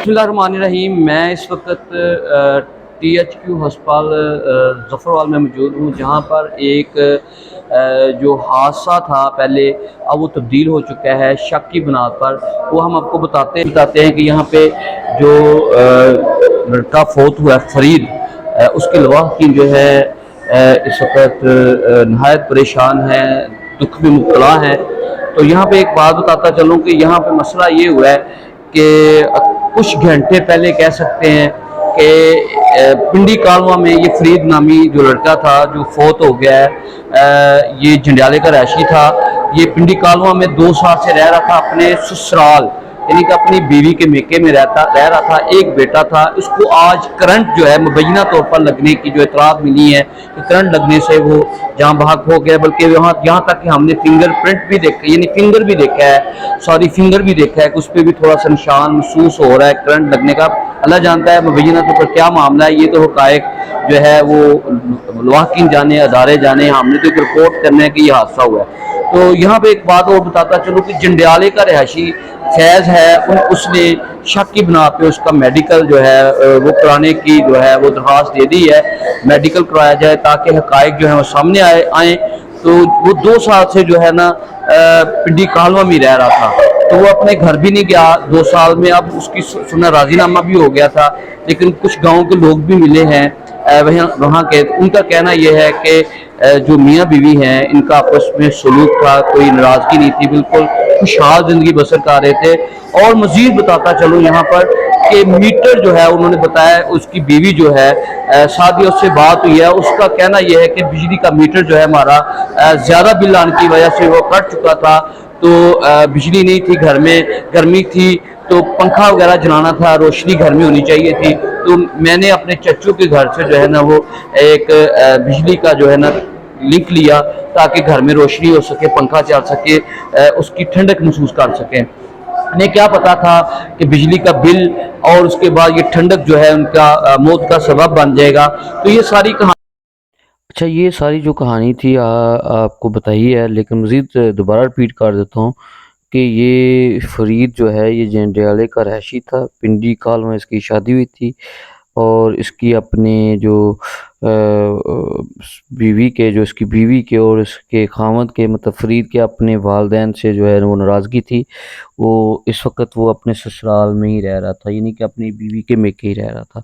बिस्मिल्लाहिर्रहमानिर्रहीम। मैं इस वक्त THQ हस्पताल ज़फ़रवाल में मौजूद हूँ, जहाँ पर एक जो हादसा था पहले, अब वो तब्दील हो चुका है शक की बुनियाद पर। वो हम आपको बताते हैं कि यहाँ पे जो लड़का फौत हुआ है फरीद, उसके लवाहिकीन जो है इस वक्त नहायत परेशान हैं, दुख में मुब्तला हैं। तो यहाँ पे एक बात बताता चलूँ कि यहाँ पे मसला ये हुआ है कि कुछ घंटे पहले कह सकते हैं कि पिंडी कालवा में ये फरीद नामी जो लड़का था जो फौत हो गया है, ये जंडियाले का रहायशी था। ये पिंडी कालवा में 2 साल से रह रहा था अपने ससुराल, यानी कि अपनी बीवी के मेके में रह रहा था। एक बेटा था। इसको आज करंट जो है मुबैना तौर पर लगने की जो इतलात मिली है कि करंट लगने से वो जहाँ बहक हो गया, बल्कि यहाँ तक कि हमने फिंगरप्रिंट भी देखा, यानी फिंगर भी देखा है, सॉरी फिंगर भी देखा है कि उस पर भी थोड़ा सा निशान महसूस हो रहा है करंट लगने का। अल्लाह जानता है मुबैना तौर पर क्या मामला है। ये तो हकायक जो है वो लवाहकीन जाने, अदारे जाने, हमने तो एक रिपोर्ट करने की ये हादसा हुआ है। तो यहाँ पे एक बात और बताता चलूँ कि जंडियाले का रहायशी फैज़ है, उसने शक की बिना पे उसका मेडिकल जो है वो कराने की जो है वो दरख्वास्त दे दी है, मेडिकल कराया जाए ताकि हकायक जो है वो सामने आए। तो वो 2 साल से जो है ना पिंडी कालवा में रह रहा था, तो वो अपने घर भी नहीं गया 2 साल में। अब उसकी सुना राजीनामा भी हो गया था, लेकिन कुछ गाँव के लोग भी मिले हैं वहाँ के। उनका कहना यह है कि जो मियाँ बीवी हैं इनका आपस में सलूक था, कोई नाराज़गी नहीं थी, बिल्कुल खुशहाल ज़िंदगी बसर कर रहे थे। और मज़ीद बताता चलूँ यहाँ पर कि मीटर जो है उन्होंने बताया, उसकी बीवी जो है शादियों से बात हुई है, उसका कहना यह है कि बिजली का मीटर जो है हमारा ज़्यादा बिल आने की वजह से वो कट चुका था। तो बिजली नहीं थी घर में, गर्मी थी, तो पंखा वगैरह जलाना था, रोशनी घर में होनी चाहिए थी। तो मैंने अपने चच्चू के घर से जो है ना वो एक बिजली का जो है ना लिंक लिया ताकि घर में रोशनी हो सके, पंखा चल सके, उसकी ठंडक महसूस कर सकें। उन्हें क्या पता था कि बिजली का बिल और उसके बाद ये ठंडक जो है उनका मौत का सबब बन जाएगा। तो ये सारी कहानी, अच्छा ये सारी जो कहानी थी आपको बताई है, लेकिन मज़ीद दोबारा रिपीट कर देता हूँ कि ये फरीद जो है ये जंडियाले का रहायशी था। पिंडी काल में इसकी शादी हुई थी और इसकी अपने जो बीवी के, जो इसकी बीवी के और इसके खामद के, मतलब फरीद के अपने वालदैन से जो है वो नाराज़गी थी। वो इस वक्त वो अपने ससुराल में ही रह रहा था, यानी कि अपनी बीवी के मेके ही रह रहा था।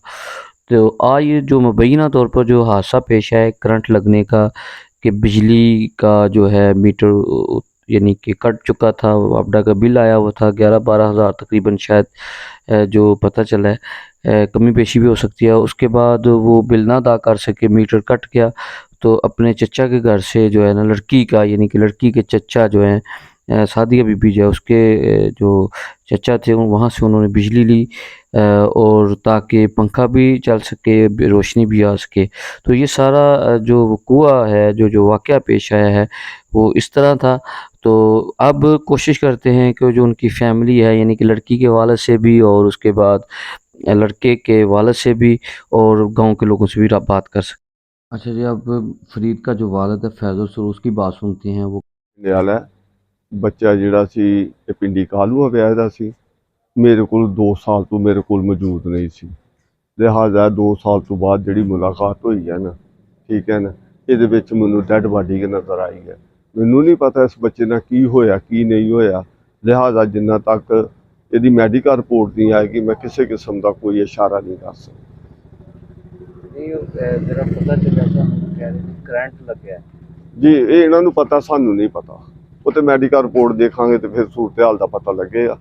तो आज ये जो मुबैना तौर पर जो हादसा पेश आया करंट लगने का, कि बिजली का जो है मीटर यानी कि कट चुका था, आपदा का बिल आया हुआ था 11-12 हज़ार तकरीबन, शायद जो पता चला है कमी पेशी भी हो सकती है। उसके बाद वो बिल ना अदा कर सके, मीटर कट गया, तो अपने चचा के घर से जो है ना लड़की का, यानी कि लड़की के चचा जो हैं सादिया बीबी जो है उसके जो चचा थे वहाँ से उन्होंने बिजली ली और ताकि पंखा भी चल सके, रोशनी भी आ सके। तो ये सारा जो वक़ूआ है, जो वाक़या पेश आया है वो इस तरह था। तो अब कोशिश करते हैं कि जो उनकी फ़ैमिली है, यानी कि लड़की के वालिद से भी और उसके बाद लड़के के वालिद से भी और गाँव के लोगों से भी बात कर सकें। अच्छा जी, अब फरीद का जो वालिद है फैज़ल सर, उसकी बात सुनते हैं। वो नियाल है ਬੱਚਾ ਜਿਹੜਾ ਸੀ ਇਹ ਪਿੰਡੀ ਕਾਲੂਆ ਵਿਆਹ ਦਾ ਸੀ। ਮੇਰੇ ਕੋਲ 2 ਸਾਲ ਤੋਂ ਮੇਰੇ ਕੋਲ ਮੌਜੂਦ ਨਹੀਂ ਸੀ, ਲਿਹਾਜ਼ਾ 2 ਸਾਲ ਤੋਂ ਬਾਅਦ ਜਿਹੜੀ ਮੁਲਾਕਾਤ ਹੋਈ ਹੈ ਨਾ, ਠੀਕ ਹੈ ਨਾ, ਇਹਦੇ ਵਿੱਚ ਮੈਨੂੰ ਡੈਡ ਬਾਡੀ ਨਜ਼ਰ ਆਈ ਹੈ। ਮੈਨੂੰ ਨਹੀਂ ਪਤਾ ਇਸ ਬੱਚੇ ਨਾਲ ਕੀ ਹੋਇਆ ਕੀ ਨਹੀਂ ਹੋਇਆ, ਲਿਹਾਜ਼ਾ ਜਿੰਨਾ ਤੱਕ ਇਹਦੀ ਮੈਡੀਕਲ ਰਿਪੋਰਟ ਨਹੀਂ ਆਏਗੀ ਮੈਂ ਕਿਸੇ ਕਿਸਮ ਦਾ ਕੋਈ ਇਸ਼ਾਰਾ ਨਹੀਂ ਕਰ ਸਕਦਾ। जरा पता चला था करंट लग गया जी ये ਇਹਨਾਂ ਨੂੰ ਪਤਾ, ਸਾਨੂੰ ਨਹੀਂ ਪਤਾ। ਉਹ ਤੇ ਮੈਡੀਕਲ ਰਿਪੋर्ट ਦੇਖਾਂਗੇ ਤੇ ਫਿਰ ਸੂਰਤ ਹਾਲ ਦਾ ਪਤਾ ਲੱਗੇਗਾ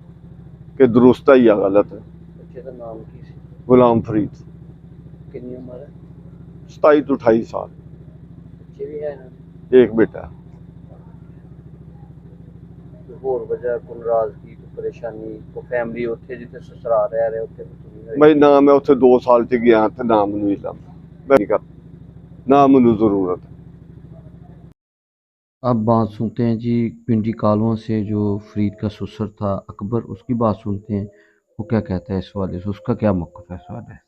कि दुरुस्त है या गलत है। बच्चे का नाम की सी? गुलाम फरीद। कितनी उम्र है? 27 तो 28 साल। बच्चे भी है ना? एक बेटा है। होर वजह को नाराजगी, को परेशानी, को फैमिली उत्थे जिथे ससुराल रह रहे उत्थे मैं ना मैं उत्थे 2 साल च गया ते ना मैनूं इलम मैं नहीं कर, ना मैनूं जरूरत है। अब बात सुनते हैं जी पिंडी कालवा से जो फरीद का ससुर था अकबर, उसकी बात सुनते हैं वो क्या कहता है इस वाले से, उसका क्या मौक़िफ़ है इस वाले से।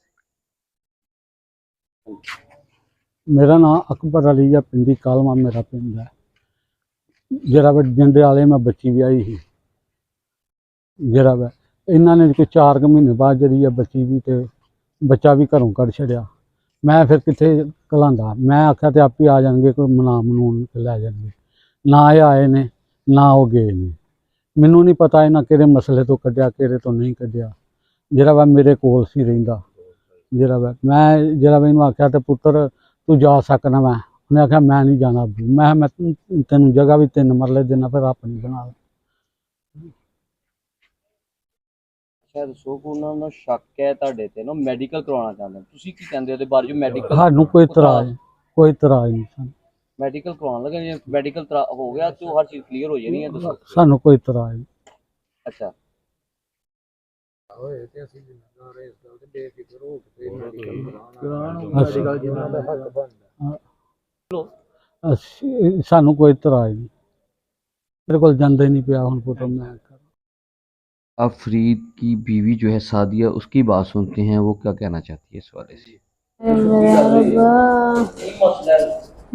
मेरा नाम अकबर अली है, पिंडी कालवा मेरा पिंड है। जरा जंडियाले में बच्ची ब्याही ही जरा ਇਹਨਾਂ ਨੇ ਕੋਈ 4 ਮਹੀਨੇ ਬਾਅਦ ਜਿਹੜੀ ਆ ਬੱਚੀ ਵੀ ਤੇ ਬੱਚਾ ਵੀ ਘਰੋਂ ਕੱਢ ਛੜਿਆ। ਮੈਂ ਫਿਰ ਕਿੱਥੇ ਘਲਾਉਂਦਾ, ਮੈਂ ਆਖਿਆ ਤੇ ਆਪੇ ਆ ਜਾਣਗੇ, ਕੋਈ ਮਨਾਉਣ ਤੇ ਲੈ ਜਾਣਗੇ। ਨਾ ਇਹ ਆਏ ਨੇ ਨਾ ਉਹ ਗਏ ਨੇ। ਮੈਨੂੰ ਨਹੀਂ ਪਤਾ ਇਹਨਾਂ ਕਿਹੜੇ ਮਸਲੇ ਤੋਂ ਕੱਢਿਆ ਕਿਹੜੇ ਤੋਂ ਨਹੀਂ ਕੱਢਿਆ। ਜਿਹੜਾ ਵਾ ਮੇਰੇ ਕੋਲ ਸੀ ਰਹਿੰਦਾ, ਜਿਹੜਾ ਵਾ ਮੈਂ ਇਹਨੂੰ ਆਖਿਆ ਤੇ ਪੁੱਤਰ ਤੂੰ ਜਾ ਸਕਣਾ। ਉਹਨੇ ਆਖਿਆ ਮੈਂ ਨਹੀਂ ਜਾਣਾ। ਮੈਂ ਤੈਨੂੰ ਜਗ੍ਹਾ ਵੀ 3 ਮਰਲੇ ਦੇਣਾ, ਫਿਰ ਆਪਣੀ ਬਣਾ ਲਾ। ਸ਼ਾਇਦ ਦੱਸੋ ਕਿ ਉਹਨਾਂ ਨੂੰ ਸ਼ੱਕ ਹੈ ਤੁਹਾਡੇ ਤੇ ਨਾ, ਮੈਡੀਕਲ ਕਰਵਾਉਣਾ ਚਾਹੁੰਦੇ, ਤੁਸੀਂ ਕੀ ਕਹਿੰਦੇ ਉਹਦੇ ਬਾਰੇ? ਜੋ ਮੈਡੀਕਲ ਸਾਨੂੰ ਕੋਈ ਇਤਰਾਜ਼ ਨਹੀਂ ਸਾਨੂੰ। ਮੈਡੀਕਲ ਕਰਵਾਉਣ ਲੱਗੇ, ਜੇ ਮੈਡੀਕਲ ਹੋ ਗਿਆ ਤਾਂ ਹਰ ਚੀਜ਼ ਕਲੀਅਰ ਹੋ ਜਾਣੀ ਹੈ। ਦੱਸੋ। ਸਾਨੂੰ ਕੋਈ ਇਤਰਾਜ਼ ਨਹੀਂ। ਅੱਛਾ, ਹੋਏ ਤੇ ਅਸੀਂ ਜ਼ਿੰਮੇਵਾਰ ਇਸ ਗੱਲ ਤੇ ਬੇਫਿਕਰ ਹੋ ਕੇ ਮੈਡੀਕਲ ਜਿਨ੍ਹਾਂ ਦਾ ਹੱਕ ਬਣਦਾ। ਸਾਨੂੰ ਕੋਈ ਇਤਰਾਜ਼ नहीं। मेरे को जाना ही नहीं पिया हूँ पुत्र मैं। अब फरीद की बीवी जो है सादिया, उसकी बात सुनते हैं, वो क्या कहना चाहती है इस वाले से।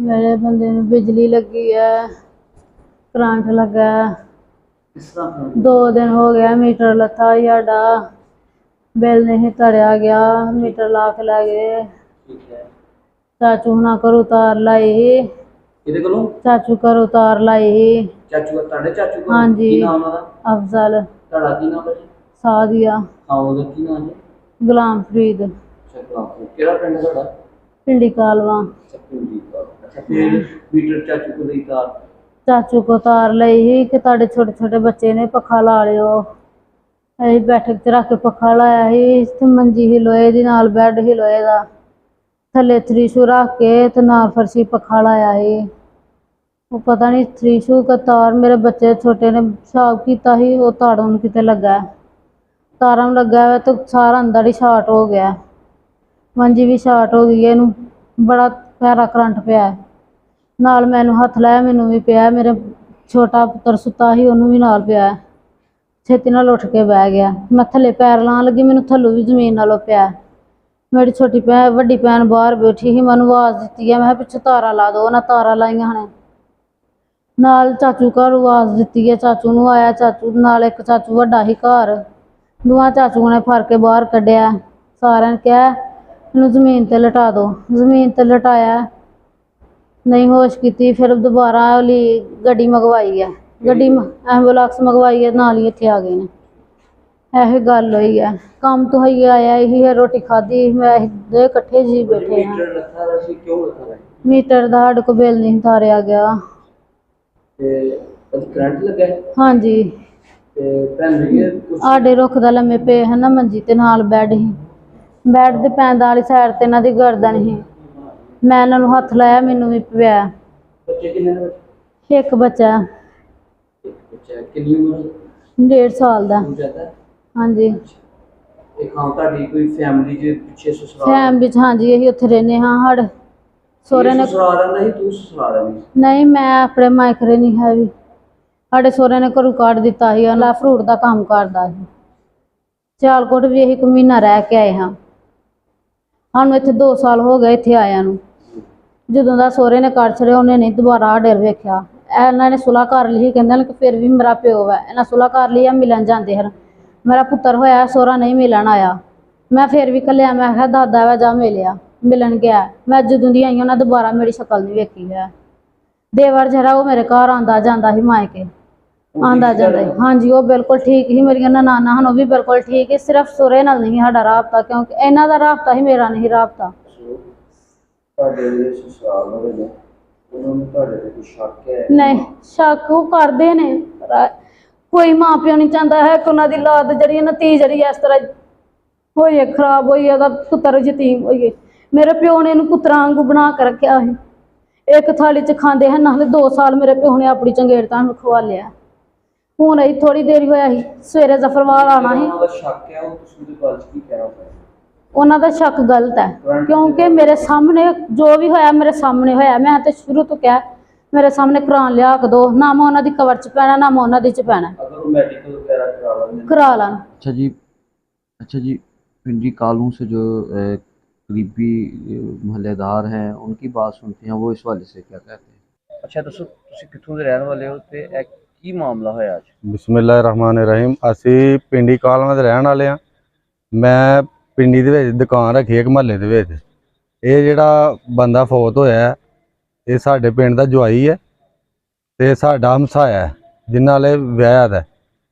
मेरे बंदे नूं बिजली लगी है, करंट लगा है। 2 दिन हो गया मीटर लथा साडा, बिल नहीं तड़िया गया, मीटर ला के लै गए। चाचू हुणां घरों तार लाई ही, चाचू घरों तार लाई ही। चाचू ਤੁਹਾਡੇ ਚਾਚੂ ਕੋਲ हाँ जी, ਕੀ ਨਾਮ ਉਹਦਾ? अफजल ਤੁਹਾਡਾ ਕੀ ਨਾਮ ਹੈ ਜੀ? सादिया ਹਾਂ, ਉਹਦਾ ਕੀ ਨਾਮ ਹੈ? गुलाम फरीद, ਕਿਹੜਾ ਪਿੰਡ ਤੁਹਾਡਾ? पिंडी कालवा। ਅੱਛਾ, ਫਿਰ ਮੀਟਰ ਚਾਚੂ ਕੋਲ ਲਈ ਤਾਰ? चाचू को तार लई ही कि ताड़े छोटे छोटे बच्चे ने पखा ला लियो। असीं बैठक च रख के पखा लाया ही ते मंजी ही लोहे दी, नाल बैड ही लोहे दा, थल्ले थ्रीशू रख के ते नाल फरशी पखा लाया ही। वो पता नहीं थ्रीशू का तार मेरे बच्चे छोटे ने साफ कीता ही, वो ताड़ों नूं किते लगा, तारां नूं लगा है तो सारा अंदर ही शार्ट हो गया। मंजी भी शार्ट हो गई है, इनू बड़ा प्यारा करंट पिया है। नाल मैनू हथ लाया, मैनू भी पिया। मेरे छोटा पुत्र सुता ही, उन्होंने भी नाल पिया। छेती नाल उठ के बह गया। मैं थले पैर लान लगी, मैनू थल्लों भी जमीन नालों पिया। मेरी छोटी भैन वड्डी भैन बाहर बैठी ही, मैनू आवाज़ दित्ती है, मैं पिछे तारा ला दो। उन्हें तारा लाइया हने। नाल चाचू घर आवाज़ दित्ती है, चाचू नूं आया। चाचू नाल एक चाचू वड्डा ही घर, दूआ चाचू ने फड़ के बाहर कढ़िया। सारिਆਂ ने कहा इनू जमीन ते लटा दो। जमीन ते लटाया, नहीं होश की। फिर दोबारा वाली गड्डी मंगवाई है, गड्डी एंबुलेंस मंगवाई है, नाल ही इत्थे आ गए ने। यही गल हुई है। काम तो होई आया ही है, रोटी खाधी, मैं दो इकट्ठे जी बैठे हैं। ਮੀਟਰ ਲੱਥਾ ਦਾ ਸੀ, ਕਿਉਂ ਲੱਥਾ ਦਾ? मीटर दा साडे को बिल नहीं तारिया गया। ਤੇ ਅੱਜ ਕਰੰਟ ਲੱਗਾ ਹੈ हाँ जी, ਤੇ ਭੈਣ ਜੀ ਕੁਝ आडे रुख दा लम्मे पे है ना मंजी ते नाल बैड ही, बैड दे पैंदा वाली साइड ते इन्हां दी गर्दन ही। मैं इन्हां नूं हथ लाया, मैनू भी पिया। ਬੱਚੇ ਕਿੰਨੇ ਨੇ? एक बच्चा ਇੱਕ ਬੱਚਾ। ਕਿੰਨੀ ਉਮਰ ਹੈ? 1.5 साल दा। ਜ਼ਿਆਦਾ ਹੈ? हाँ जी, ਇੱਕ ਹਾਂ, ਤੁਹਾਡੀ ਕੋਈ ਫੈਮਿਲੀ ਦੇ ਪਿੱਛੇ ਸਸੁਰਾਲ? फैम विच हाँ जी, यही उत्थे रहने। हाँ, साढ़े सोहरे ने ससुराल रहंदा ਸੀ, ਤੂੰ ससुराल रहंदी ਸੀ? नहीं, मैं अपने मायकरे नहीं है भी। साढ़े सोहरे ने घरों काट दिता ही, उन्हें फ्रूट का काम करदा ही। सियालकोट भी यही 1 महीना रह के आए हाँ। सानू इत्थे 2 साल हो गए इत्थे आया नूं। ਜਦੋਂ ਦਾ ਸਹੁਰੇ ਨੇ ਕਰ ਛੜਿਆ, ਉਹਨੇ ਨਹੀਂ ਦੁਬਾਰਾ ਸਾਡੇ ਵੱਲ ਵੇਖਿਆ। ਇਹਨਾਂ ਨੇ ਸੁਲਾਹ ਕਰ ਲਈ, ਕਹਿੰਦੇ ਨੇ ਕਿ ਫਿਰ ਵੀ ਮੇਰਾ ਪਿਓ ਵਾ। ਇਹਨਾਂ ਸੁਲਾਹ ਕਰ ਲਈ ਆ, ਮਿਲਣ ਜਾਂਦੇ ਹਨ। ਮੇਰਾ ਪੁੱਤਰ ਹੋਇਆ, ਸਹੁਰਾ ਨਹੀਂ ਮਿਲਣ ਆਇਆ। ਮੈਂ ਫਿਰ ਵੀ ਘੱਲਿਆ, ਮੈਂ ਕਿਹਾ ਦਾਦਾ ਵਾ ਜਾ ਮਿਲਿਆ, ਮਿਲਣ ਗਿਆ। ਮੈਂ ਜਦੋਂ ਦੀ ਆਈ ਉਹਨਾਂ ਦੁਬਾਰਾ ਮੇਰੀ ਸ਼ਕਲ ਨਹੀਂ ਵੇਖੀ ਹੈ। ਦੇਵਰ ਜਿਹੜਾ ਉਹ ਮੇਰੇ ਘਰ ਆਉਂਦਾ ਜਾਂਦਾ ਸੀ, ਮਾਇਕੇ ਆਉਂਦਾ ਜਾਂਦਾ ਸੀ। ਹਾਂਜੀ, ਉਹ ਬਿਲਕੁਲ ਠੀਕ ਹੀ। ਮੇਰੀਆਂ ਨਨਾਣਾ ਹਨ, ਉਹ ਵੀ ਬਿਲਕੁਲ ਠੀਕ ਹੈ। ਸਿਰਫ ਸਹੁਰੇ ਨਾਲ ਨਹੀਂ ਸਾਡਾ ਰਾਬਤਾ, ਕਿਉਂਕਿ ਇਹਨਾਂ ਦਾ ਰਾਬਤਾ ਹੀ, ਮੇਰਾ ਨਹੀਂ ਰਾਬਤਾ। ਤੁਹਾਡੇ ਜਿਹੜੇ ਸਸੁਰਾਲ ਵਾਲੇ ਨੇ, ਉਹਨਾਂ ਨੂੰ ਤੁਹਾਡੇ ਤੇ ਕੋਈ ਸ਼ੱਕ ਹੈ? ਨਹੀਂ, ਸ਼ੱਕ ਉਹ ਕਰਦੇ ਨੇ। ਕੋਈ ਮਾਂ ਪਿਓ ਨਹੀਂ ਚਾਹੁੰਦਾ ਹੈ ਕਿ ਉਹਨਾਂ ਦੀ ਔਲਾਦ ਜਿਹੜੀ ਨਾ, ਧੀ ਜਿਹੜੀ ਇਸ ਤਰ੍ਹਾਂ ਹੋਈਏ, ਖਰਾਬ ਹੋਈਏ, ਉਹਦਾ ਪੁੱਤਰ ਯਤੀਮ ਹੋਈਏ। ਮੇਰੇ ਪਿਓ ਨੇ ਇਹਨੂੰ ਪੁੱਤਰਾਂ ਵਾਂਗੂ ਬਣਾ ਕੇ ਰੱਖਿਆ ਸੀ। ਇੱਕ ਥਾਲੀ 'ਚ ਖਾਂਦੇ ਹਨ, ਨਾਲੇ 2 ਸਾਲ ਮੇਰੇ ਪਿਓ ਨੇ ਆਪਣੀ ਚੰਗੇੜਤਾ ਨੂੰ ਖਵਾ ਲਿਆ। ਹੁਣ ਅਸੀਂ ਥੋੜ੍ਹੀ ਦੇਰ ਹੋਇਆ ਸੀ, ਸਵੇਰੇ ਜ਼ਫਰਵਾਲ ਆਉਣਾ ਸੀ। ਉਹਨਾਂ ਦਾ ਸ਼ੱਕ ਹੈ, ਉਹ ਤੁਸੀਂ ਉਹਦੇ ਬਾਰੇ 'ਚ ਕੀ ਕਹਿਣਾ ਚਾਹੁੰਦੇ? ਉਹਨਾਂ ਦਾ ਸ਼ੱਕ ਗਲਤ ਹੈ, ਕਿਉਂਕਿ ਮੇਰੇ ਸਾਹਮਣੇ ਜੋ ਵੀ ਹੋਇਆ, ਮੇਰੇ ਸਾਹਮਣੇ ਹੋਇਆ। ਮੈਂ ਤਾਂ ਸ਼ੁਰੂ ਤੋਂ ਕਿਹਾ ਮੇਰੇ ਸਾਹਮਣੇ ਕੁਰਾਨ ਲਿਆ ਕੇ ਦਿਓ, ਨਾ ਮੈਂ ਉਹਨਾਂ ਦੀ ਕਬਰ 'ਚ ਪੈਣਾ, ਨਾ ਮੈਂ ਉਹਨਾਂ ਦੀ 'ਚ ਪੈਣਾ। अगर वो मेडिकल वगैरह करा लेंगे? करा लें। अच्छा जी, पिंडी कालू से जो करीबी महल्लेदार हैं, उनकी बात सुनते हैं, वो इस वाले से क्या कहते हैं? अच्छा, दसो तुसी कित्थों दे रहने वाले हो ते ਕੀ ਮਾਮਲਾ ਹੋਇਆ ਅੱਜ? ਬਿਸਮਿਲ੍ਲਾਹਿਰਰਹਿਮਾਨਿਰਰਹੀਮ। ਅਸੀਂ ਪਿੰਡੀ ਕਾਲਵਾ ਦੇ ਰਹਿਣ ਵਾਲੇ ਆ। ਮੈਂ ਪਿੰਡੀ ਦੇ ਵਿੱਚ ਦੁਕਾਨ ਰੱਖੀ ਇੱਕ ਮਹੱਲੇ ਦੇ ਵਿੱਚ। ਇਹ ਜਿਹੜਾ ਬੰਦਾ ਫੌਤ ਹੋਇਆ ਹੈ, ਇਹ ਸਾਡੇ ਪਿੰਡ ਦਾ ਜਵਾਈ ਹੈ ਤੇ ਸਾਡਾ ਹਮਸਾਇਆ ਹੈ, ਜਿਨ੍ਹਾਂ ਨਾਲ ਇਹ ਵਿਆਹਿਆ ਦਾ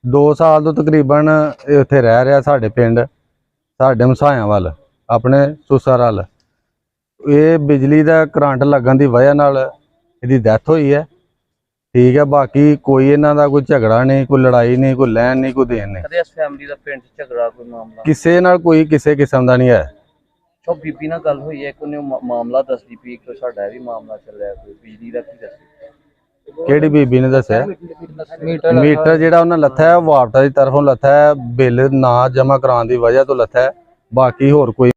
2 ਸਾਲ ਤੋਂ ਤਕਰੀਬਨ ਇਹ ਉੱਥੇ ਰਹਿ ਰਿਹਾ ਸਾਡੇ ਪਿੰਡ, ਸਾਡੇ ਹਮਸਾਇਆਂ ਵੱਲ, ਆਪਣੇ ਸੁਸਰ ਵੱਲ। ਇਹ ਬਿਜਲੀ ਦਾ ਕਰੰਟ ਲੱਗਣ ਦੀ ਵਜ੍ਹਾ ਨਾਲ ਇਹਦੀ ਡੈਥ ਹੋਈ ਹੈ। ਠੀਕ ਹੈ, ਬਾਕੀ ਕੋਈ ਇਹਨਾਂ ਦਾ ਕੋਈ ਝਗੜਾ ਨਹੀਂ, ਕੋਈ ਲੜਾਈ ਨਹੀਂ, ਕੋਈ ਲੈਣ ਨਹੀਂ, ਕੋਈ ਦੇਣ ਨਹੀਂ। ਕਦੇ ਇਸ ਫੈਮਿਲੀ ਦਾ ਪਿੰਡ 'ਚ ਝਗੜਾ ਕੋਈ ਮਾਮਲਾ? ਕਿਸੇ ਨਾਲ ਕੋਈ ਕਿਸੇ ਕਿਸਮ ਦਾ ਨਹੀਂ ਹੈ। ਸੋ ਬੀਬੀ ਨਾਲ ਗੱਲ ਹੋਈ ਹੈ, ਇੱਕ ਉਹਨੇ ਮਾਮਲਾ ਦੱਸਦੀ ਪਈ ਕਿ ਸਾਡਾ ਵੀ ਮਾਮਲਾ ਚੱਲਿਆ ਕੋਈ ਬਿਜਲੀ ਦਾ, ਕੀ ਦੱਸੀ? ਕਿਹੜੀ ਬੀਬੀ ਨੇ ਦੱਸਿਆ? ਮੀਟਰ ਜਿਹੜਾ ਉਹਨਾਂ ਲੱਥਾ ਹੈ, ਵਾਪਟਾ ਦੀ ਤਰਫੋਂ ਲੱਥਾ ਹੈ, ਬਿੱਲ ਨਾ ਜਮ੍ਹਾਂ ਕਰਾਉਣ ਦੀ ਵਜ੍ਹਾ ਤੋਂ ਲੱਥਾ ਹੈ। ਬਾਕੀ ਹੋਰ ਕੋਈ